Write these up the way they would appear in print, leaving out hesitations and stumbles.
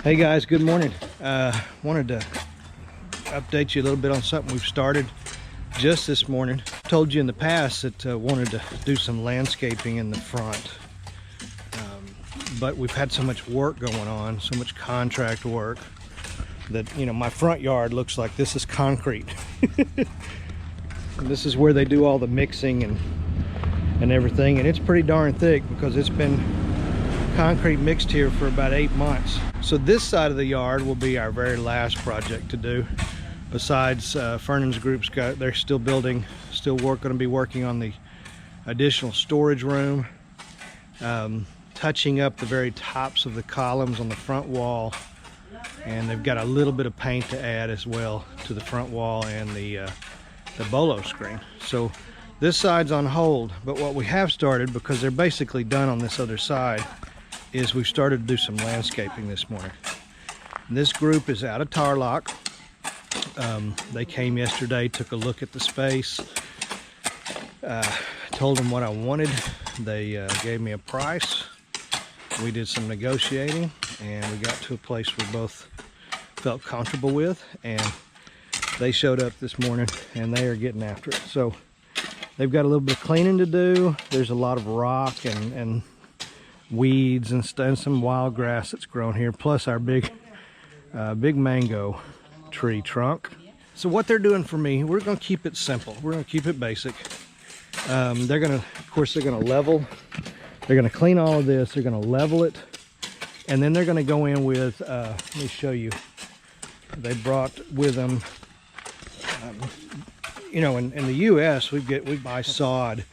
Hey guys, good morning. Wanted to update you a little bit on something we've started just this morning. Told you in the past that wanted to do some landscaping in the front, but we've had so much work going on, so much contract work, that my front yard looks like this is concrete. And this is where they do all the mixing and everything, and it's pretty darn thick because it's been concrete mixed here for about 8 months. So this side of the yard will be our very last project to do. Besides, Fernand's group's they're still building, going to be working on the additional storage room, touching up the very tops of the columns on the front wall, and they've got a little bit of paint to add as well to the front wall and the bolo screen. So this side's on hold, but what we have started, because they're basically done on this other side, is we've started to do some landscaping this morning. And this group is out of Tarlock. They came yesterday, took a look at the space, told them what I wanted. They gave me a price. We did some negotiating, and we got to a place we both felt comfortable with, and they showed up this morning and they are getting after it. So they've got a little bit of cleaning to do. There's a lot of rock and weeds and some wild grass that's grown here, plus our big mango tree trunk. So what they're doing for me, we're going to keep it simple. We're going to keep it basic. They're going to level. They're going to clean all of this. They're going to level it, and then they're going to go in with let me show you. They brought with them in the US we buy sod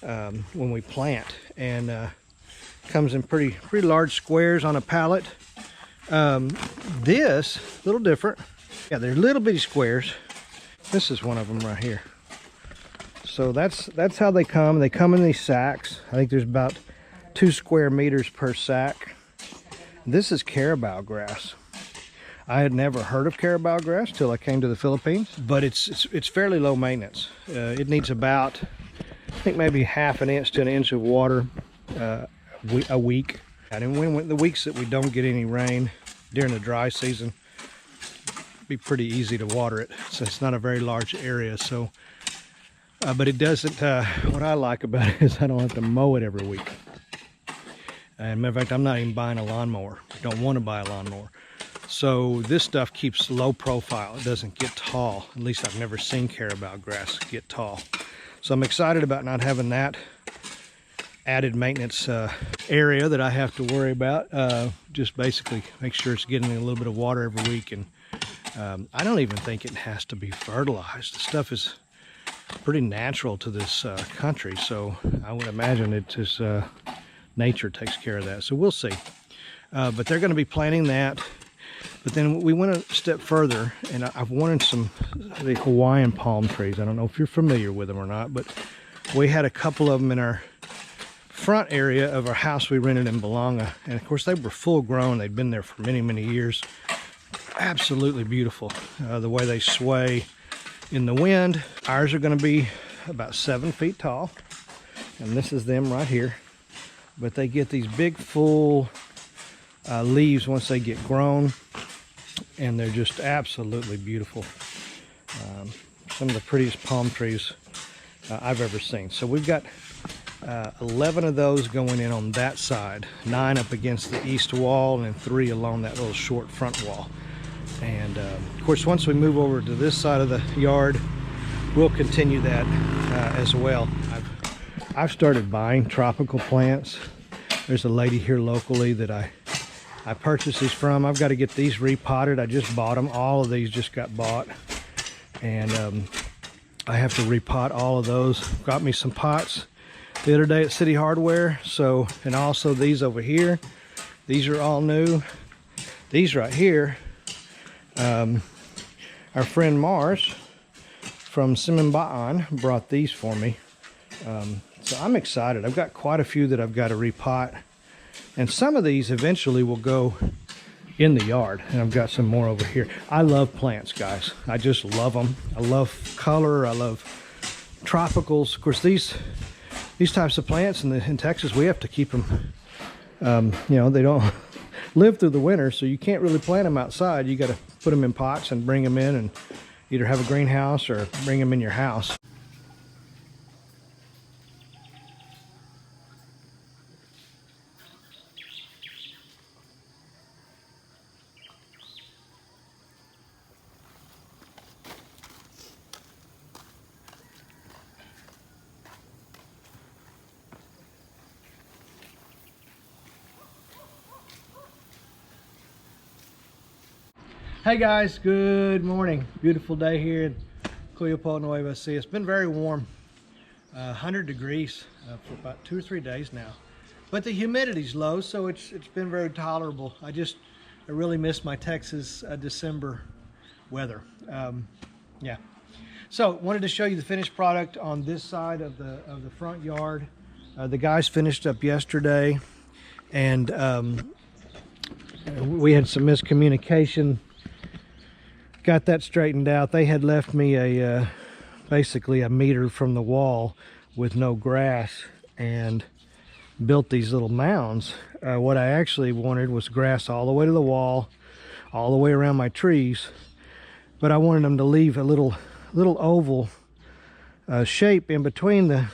when we plant, and comes in pretty large squares on a pallet. This a little different. Yeah, they're little bitty squares. This is one of them right here. So that's how they come. They come in these sacks. I think there's about 2 square meters per sack. This is carabao grass. I had never heard of carabao grass till I came to the Philippines, but it's fairly low maintenance. It needs about, I think, maybe ½ an inch to an inch of water a week. And when the weeks that we don't get any rain during the dry season, it'd be pretty easy to water it. So it's not a very large area. So, but it doesn't. What I like about it is I don't have to mow it every week. And matter of fact, I'm not even buying a lawnmower. I don't want to buy a lawnmower. So this stuff keeps low profile. It doesn't get tall. At least I've never seen carabao grass get tall. So I'm excited about not having that added maintenance area that I have to worry about. Just basically make sure it's getting a little bit of water every week. And I don't even think it has to be fertilized. The stuff is pretty natural to this country. So I would imagine it just nature takes care of that. So we'll see. But they're going to be planting that. But then we went a step further, and I've wanted the Hawaiian palm trees. I don't know if you're familiar with them or not, but we had a couple of them in our front area of our house we rented in Balanga. And of course they were full grown. They'd been there for many years. Absolutely beautiful, the way they sway in the wind. Ours are going to be about 7 feet tall, and this is them right here. But they get these big full leaves once they get grown, and they're just absolutely beautiful. Some of the prettiest palm trees I've ever seen. So we've got 11 of those going in on that side, 9 up against the east wall, and then 3 along that little short front wall. And of course, once we move over to this side of the yard, we'll continue that as well. I've started buying tropical plants. There's a lady here locally that I purchased these from. I've got to get these repotted. I just bought them. All of these just got bought, and I have to repot all of those. Got me some pots the other day at City Hardware. So, and also these over here, these are all new. These right here, our friend Mars from Simanbaan brought these for me. So I'm excited. I've got quite a few that I've got to repot, and some of these eventually will go in the yard, and I've got some more over here. I love plants, guys. I just love them. I love color. I love tropicals. Of course, these types of plants in Texas, we have to keep them. They don't live through the winter, so you can't really plant them outside. You got to put them in pots and bring them in and either have a greenhouse or bring them in your house. Hey guys, good morning. Beautiful day here in Cuyapa, Nueva Ecija. It's been very warm, 100 degrees for about 2 or 3 days now. But the humidity's low, so it's been very tolerable. I really miss my Texas December weather. Yeah. So wanted to show you the finished product on this side of the front yard. The guys finished up yesterday, and we had some miscommunication. Got that straightened out. They had left me basically a meter from the wall with no grass and built these little mounds. What I actually wanted was grass all the way to the wall, all the way around my trees, but I wanted them to leave a little oval shape in between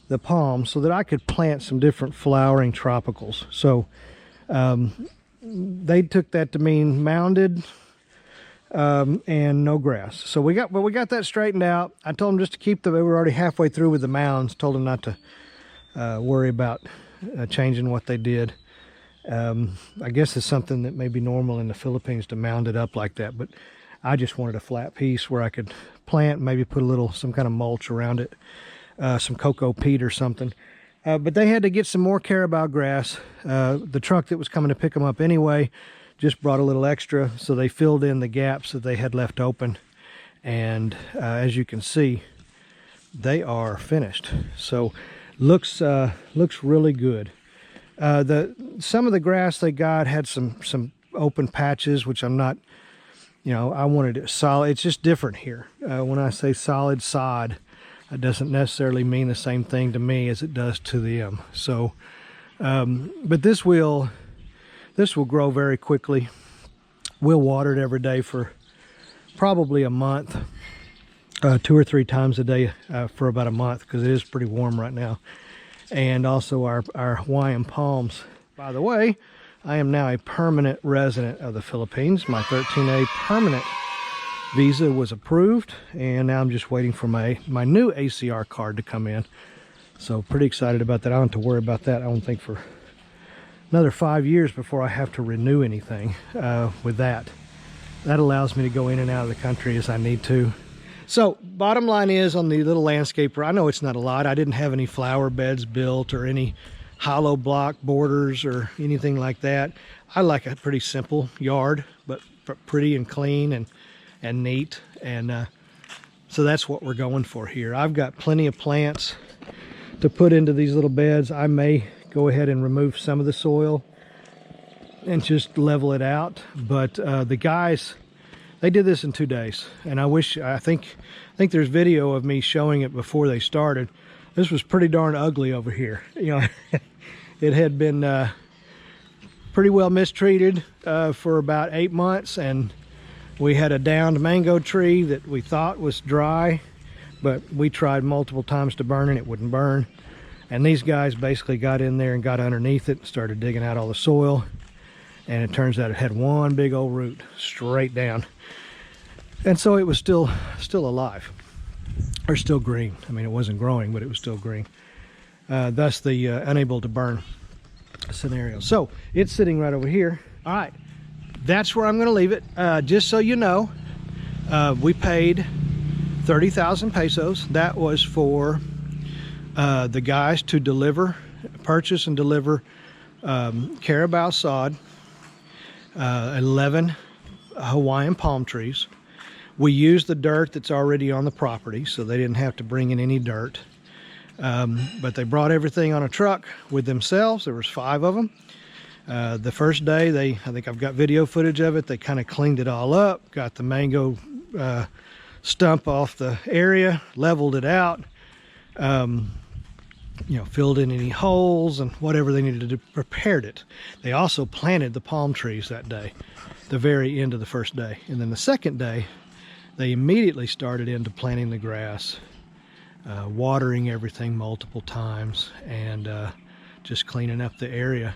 the palms so that I could plant some different flowering tropicals. So they took that to mean mounded and no grass. So we got that straightened out. I told them just to keep we were already halfway through with the mounds. Told them not to worry about changing what they did. I guess it's something that may be normal in the Philippines to mound it up like that, but I just wanted a flat piece where I could plant, maybe put some kind of mulch around it, some cocoa peat or something. But they had to get some more carabao grass. The truck that was coming to pick them up anyway just brought a little extra, so they filled in the gaps that they had left open. And as you can see, they are finished. So looks really good. Some of the grass they got had some open patches, which I'm not, I wanted it solid. It's just different here. When I say solid sod, it doesn't necessarily mean the same thing to me as it does to them. So, but this will grow very quickly. We'll water it every day for probably a month, 2 or 3 times a day for about a month, because it is pretty warm right now. And also our Hawaiian palms. By the way, I am now a permanent resident of the Philippines. My 13A permanent visa was approved, and now I'm just waiting for my new ACR card to come in. So pretty excited about that. I don't have to worry about that, I don't think, for another 5 years before I have to renew anything with that. That allows me to go in and out of the country as I need to. So bottom line is, on the little landscaper, I know it's not a lot. I didn't have any flower beds built or any hollow block borders or anything like that. I like a pretty simple yard, but pretty and clean and neat. And so that's what we're going for here. I've got plenty of plants to put into these little beds. I may go ahead and remove some of the soil and just level it out. But the guys, they did this in 2 days. And I think there's video of me showing it before they started. This was pretty darn ugly over here. It had been pretty well mistreated for about 8 months, and we had a downed mango tree that we thought was dry, but we tried multiple times to burn it, it wouldn't burn. And these guys basically got in there and got underneath it and started digging out all the soil, and it turns out it had one big old root straight down, and so it was still alive, or still green. I mean, it wasn't growing, but it was still green. Thus the unable to burn scenario. So it's sitting right over here. All right, that's where I'm going to leave it. Just so you know, we paid 30,000 pesos. That was for the guys to purchase and deliver carabao sod, 11 Hawaiian palm trees. We used the dirt that's already on the property, so they didn't have to bring in any dirt. But they brought everything on a truck with themselves. There was 5 of them. The first day, I think I've got video footage of it, they kind of cleaned it all up, got the mango stump off the area, leveled it out, filled in any holes and whatever they needed to do, prepared it. They also planted the palm trees that day, the very end of the first day. And then the second day, they immediately started into planting the grass, watering everything multiple times, and just cleaning up the area.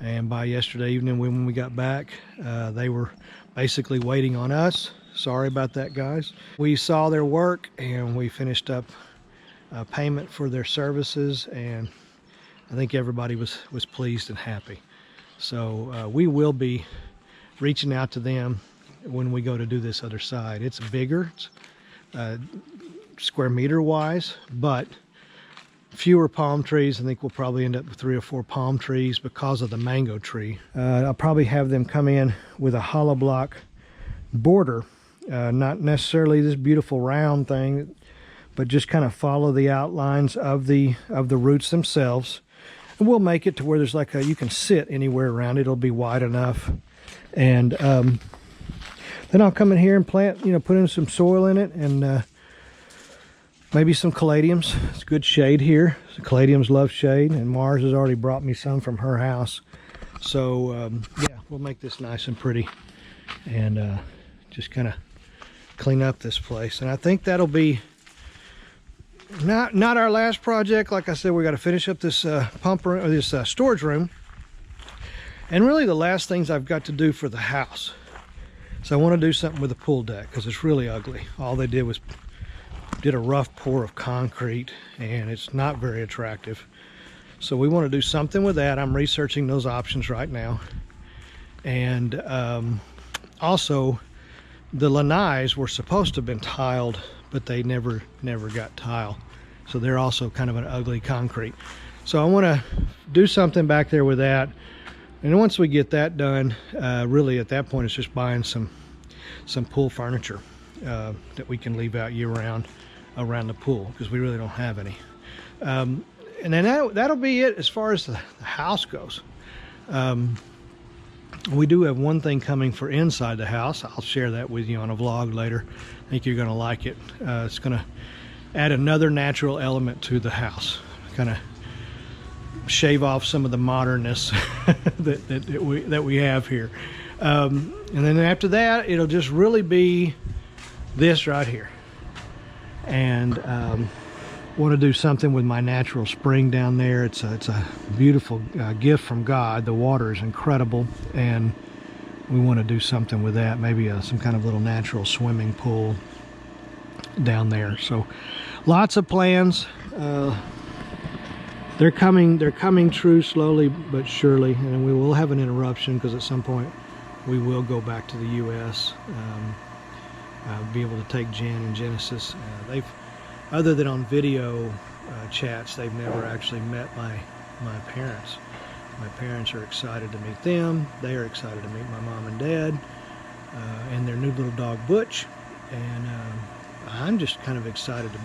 And by yesterday evening when we got back, they were basically waiting on us. Sorry about that, guys. We saw their work and we finished up payment for their services, and I think everybody was pleased and happy. So we will be reaching out to them when we go to do this other side. It's bigger, square meter wise, but fewer palm trees. I think we'll probably end up with 3 or 4 palm trees because of the mango tree. I'll probably have them come in with a hollow block border, not necessarily this beautiful round thing, but just kind of follow the outlines of the roots themselves. And we'll make it to where there's like you can sit anywhere around it. It'll be wide enough. And then I'll come in here and plant, put in some soil in it, and maybe some caladiums. It's good shade here. So caladiums love shade, and Mars has already brought me some from her house. So yeah, we'll make this nice and pretty, and just kind of clean up this place. And I think that'll be not our last project. Like I said, we got to finish up this pump room, or this storage room, and really the last things I've got to do for the house. So I want to do something with the pool deck because it's really ugly. All they did was did a rough pour of concrete, and it's not very attractive. So we want to do something with that. I'm researching those options right now. And also the lanais were supposed to have been tiled, but they never got tile. So they're also kind of an ugly concrete. So I want to do something back there with that. And once we get that done, really at that point it's just buying some pool furniture that we can leave out year round around the pool, because we really don't have any. And then that'll be it as far as the house goes. We do have one thing coming for inside the house. I'll share that with you on a vlog later. I think you're going to like it. It's going to add another natural element to the house, kind of shave off some of the modernness that we have here. And then after that, it'll just really be this right here. And want to do something with my natural spring down there. It's a beautiful gift from God. The water is incredible, and we want to do something with that. Maybe some kind of little natural swimming pool down there. So lots of plans. They're coming true slowly but surely, and we will have an interruption because at some point we will go back to the U.S. Be able to take Jen and Genesis. They've, other than on video chats, they've never actually met my parents. My parents are excited to meet them. They are excited to meet my mom and dad and their new little dog Butch. And I'm just kind of excited to,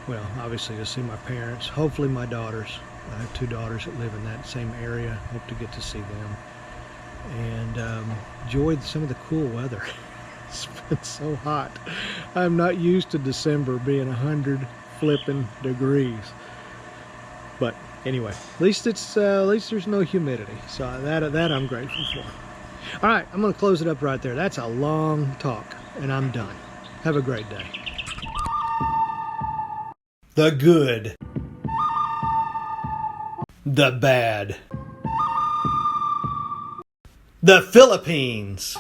well, obviously to see my parents. Hopefully my daughters. I have 2 daughters that live in that same area. Hope to get to see them and enjoy some of the cool weather. It's been so hot. I'm not used to December being 100 flipping degrees. But anyway, at least there's no humidity. So that I'm grateful for. All right, I'm going to close it up right there. That's a long talk, and I'm done. Have a great day. The good. The bad. The Philippines.